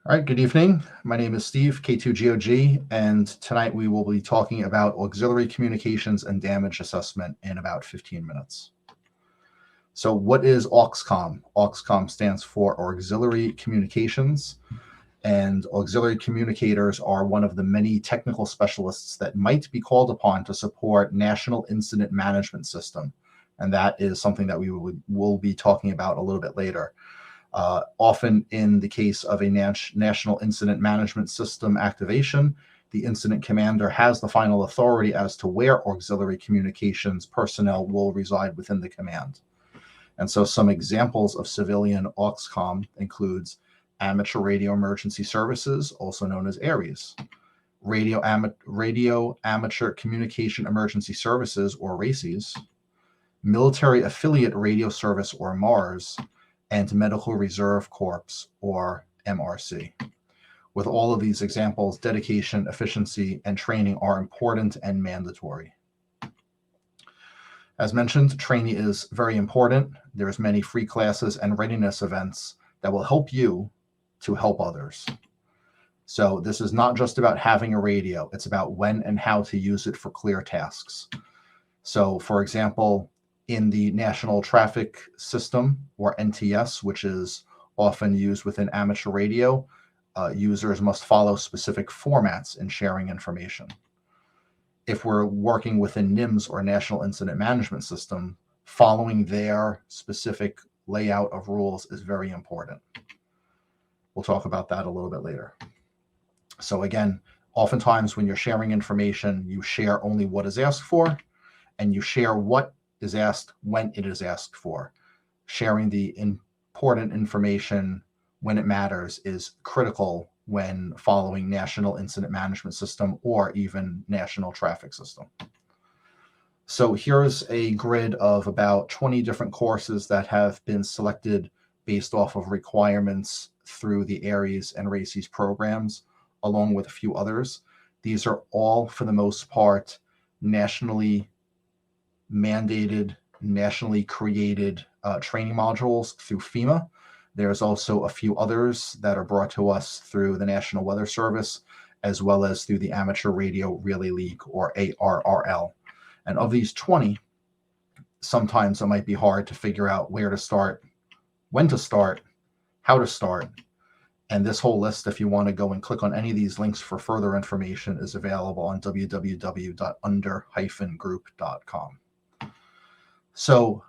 All right, good evening. My name is Steve, K2GOG, and tonight we will be talking about auxiliary communications and damage assessment in about 15 minutes. So what is AUXCOM? AUXCOM stands for Auxiliary Communications, and auxiliary communicators are one of the many technical specialists that might be called upon to support National Incident Management System, and that is something that we will be talking about a little bit later. Often in the case of a national incident management system activation, the incident commander has the final authority as to where auxiliary communications personnel will reside within the command. And so some examples of civilian AUXCOM includes amateur radio emergency services, also known as ARES, radio amateur communication emergency services, or RACES, military affiliate radio service, or MARS, and Medical Reserve Corps, or MRC. With all of these examples, dedication, efficiency, and training are important and mandatory. As mentioned, training is very important. There's many free classes and readiness events that will help you to help others. So this is not just about having a radio, it's about when and how to use it for clear tasks. So for example, in the National Traffic System, or NTS, which is often used within amateur radio, users must follow specific formats in sharing information. If we're working within NIMS, or National Incident Management System, following their specific layout of rules is very important. We'll talk about that a little bit later. So again, oftentimes when you're sharing information, you share only what is asked for, and you share what is asked when it is asked for. Sharing the important information when it matters is critical when following National Incident Management System or even National Traffic System. So here's a grid of about 20 different courses that have been selected based off of requirements through the ARES and RACES programs, along with a few others. These are all, for the most part, nationally mandated, nationally created training modules through FEMA. There's also a few others that are brought to us through the National Weather Service, as well as through the Amateur Radio Relay League, or ARRL. And of these 20, sometimes it might be hard to figure out where to start, when to start, how to start. And this whole list, if you want to go and click on any of these links for further information, is available on www.under-group.com. So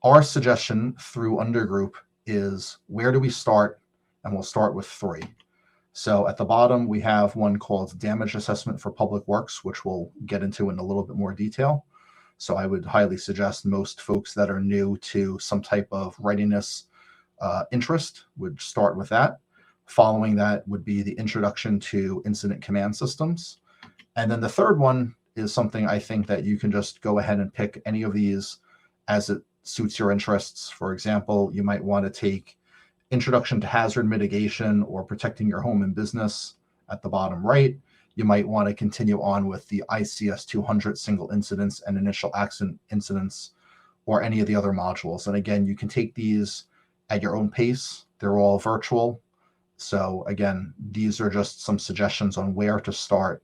our suggestion through UNDR Group is, where do we start? And we'll start with 3. So at the bottom, we have one called Damage Assessment for Public Works, which we'll get into in a little bit more detail. So I would highly suggest most folks that are new to some type of readiness interest would start with that. Following that would be the Introduction to Incident Command Systems. And then the third one is something I think that you can just go ahead and pick any of these as it suits your interests. For example, you might want to take Introduction to Hazard Mitigation or Protecting Your Home and Business at the bottom right. You might want to continue on with the ICS 200 Single Incidents and Initial Accident Incidents, or any of the other modules. And again, you can take these at your own pace. They're all virtual. So again, these are just some suggestions on where to start.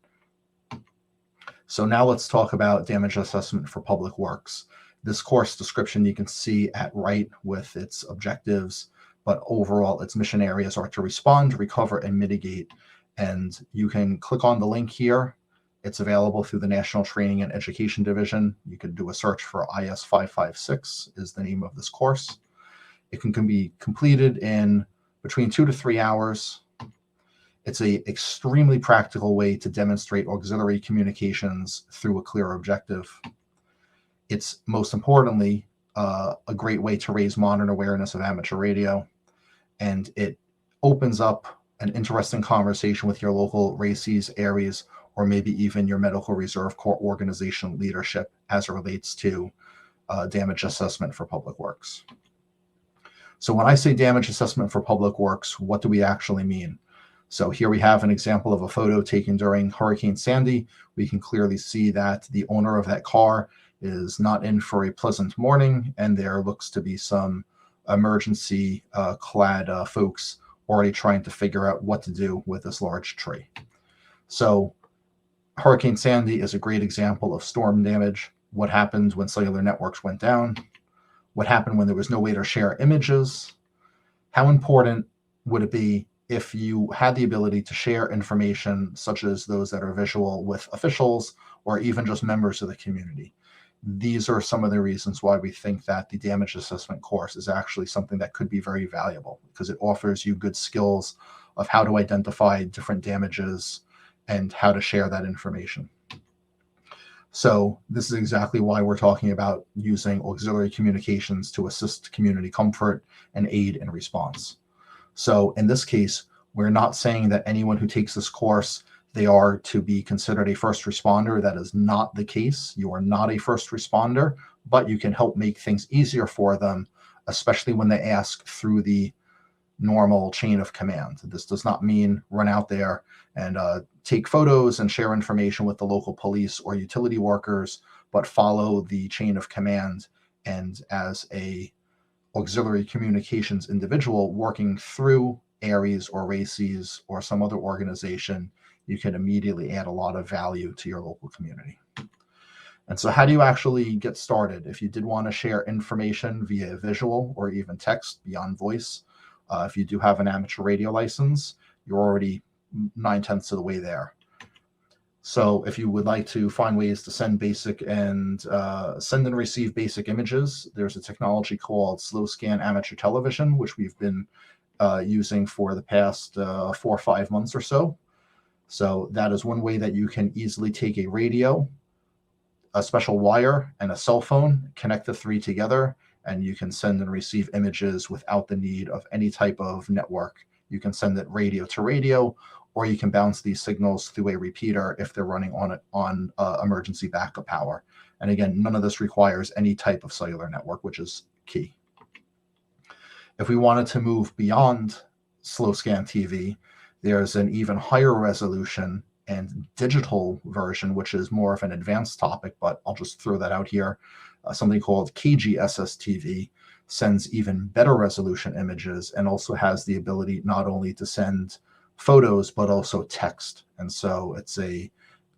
So now let's talk about Damage Assessment for Public Works. This course description you can see at right with its objectives, but overall its mission areas are to respond, recover, and mitigate. And you can click on the link here. It's available through the National Training and Education Division. You could do a search for IS 556 is the name of this course. It can be completed in between 2 to 3 hours. It's an extremely practical way to demonstrate auxiliary communications through a clear objective. It's most importantly a great way to raise modern awareness of amateur radio, and it opens up an interesting conversation with your local RACES, ARES, or maybe even your Medical Reserve Corps organization leadership as it relates to damage assessment for public works. So when I say damage assessment for public works, what do we actually mean? So here we have an example of a photo taken during Hurricane Sandy. We can clearly see that the owner of that car is not in for a pleasant morning, and there looks to be some emergency clad folks already trying to figure out what to do with this large tree. So Hurricane Sandy is a great example of storm damage. What happened when cellular networks went down? What happened when there was no way to share images? How important would it be if you had the ability to share information such as those that are visual with officials or even just members of the community? These are some of the reasons why we think that the damage assessment course is actually something that could be very valuable, because it offers you good skills of how to identify different damages and how to share that information. So this is exactly why we're talking about using auxiliary communications to assist community comfort and aid in response. So in this case, we're not saying that anyone who takes this course, they are to be considered a first responder. That is not the case. You are not a first responder, but you can help make things easier for them, especially when they ask through the normal chain of command. This does not mean run out there and take photos and share information with the local police or utility workers, but follow the chain of command. And as a auxiliary communications individual working through ARES or RACES or some other organization, you can immediately add a lot of value to your local community. And so how do you actually get started? If you did want to share information via visual or even text beyond voice, if you do have an amateur radio license, you're already 9/10 of the way there. So if you would like to find ways to send basic and send and receive basic images, there's a technology called slow scan amateur television, which we've been using for the past 4 or 5 months or so. So that is one way that you can easily take a radio, a special wire, and a cell phone, connect the three together, and you can send and receive images without the need of any type of network. You can send it radio to radio, or you can bounce these signals through a repeater if they're running on emergency backup power. And again, none of this requires any type of cellular network, which is key. If we wanted to move beyond slow scan TV, there's an even higher resolution and digital version, which is more of an advanced topic, but I'll just throw that out here. Something called KGSS-TV sends even better resolution images and also has the ability not only to send photos, but also text. And so it's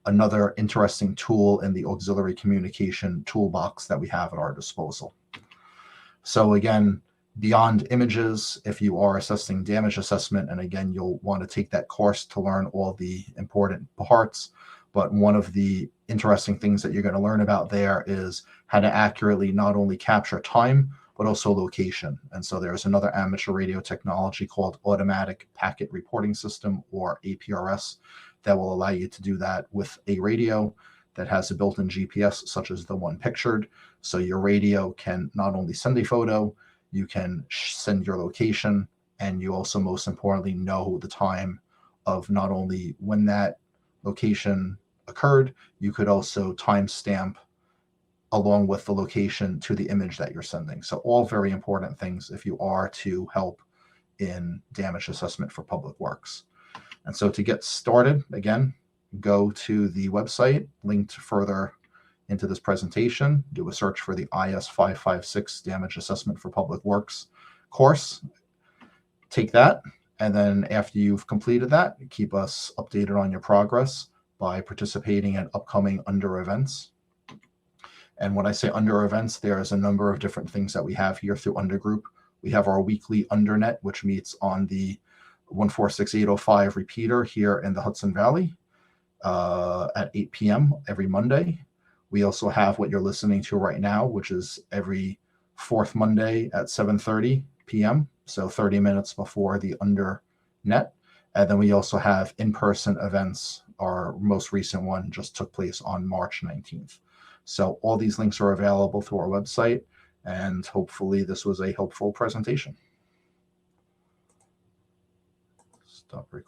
another interesting tool in the auxiliary communication toolbox that we have at our disposal. So again, beyond images, if you are assessing damage assessment, and again, you'll want to take that course to learn all the important parts, but one of the interesting things that you're going to learn about there is how to accurately not only capture time, but also location. And so there's another amateur radio technology called Automatic Packet Reporting System, or APRS, that will allow you to do that with a radio that has a built-in GPS, such as the one pictured. So your radio can not only send a photo, you can send your location, and you also, most importantly, know the time of not only when that location occurred, you could also timestamp along with the location to the image that you're sending. So all very important things if you are to help in damage assessment for public works. And so to get started, again, go to the website linked further into this presentation, do a search for the IS 556 Damage Assessment for Public Works course. Take that, and then after you've completed that, keep us updated on your progress by participating in upcoming UNDR events. And when I say UNDR events, there's a number of different things that we have here through UNDR Group. We have our weekly UNDRnet, which meets on the 146805 repeater here in the Hudson Valley at 8 p.m. every Monday. We also have what you're listening to right now, which is every fourth Monday at 7:30 p.m., so 30 minutes before the UNDRnet. And then we also have in-person events. Our most recent one just took place on March 19th. So all these links are available through our website, and hopefully this was a helpful presentation. Stop recording.